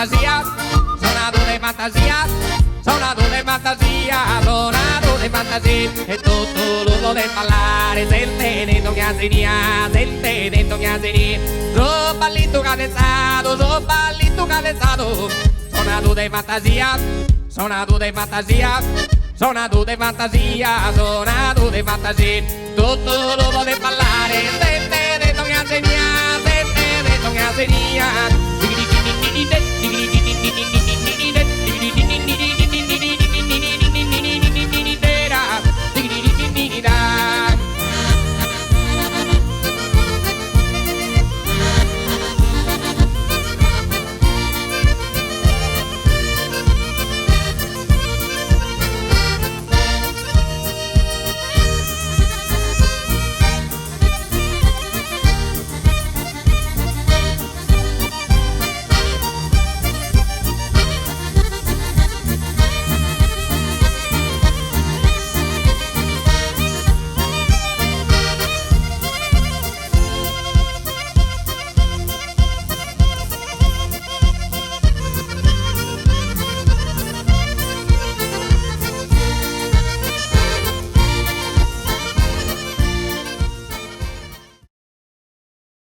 fantasia, sonato di fantasia, sonato di fantasia, sonato di fantasia. E tutto l'uso del ballare, sente dentro chiaseria, sente dentro chiaseria. So ballito cadenzato, so ballito cadenzato, sonato di fantasia, sonato di fantasia, sonato di fantasia, sonato di fantasia. Tutto l'uso del ballare, sente dentro chiaseria, sente dentro chiaseria.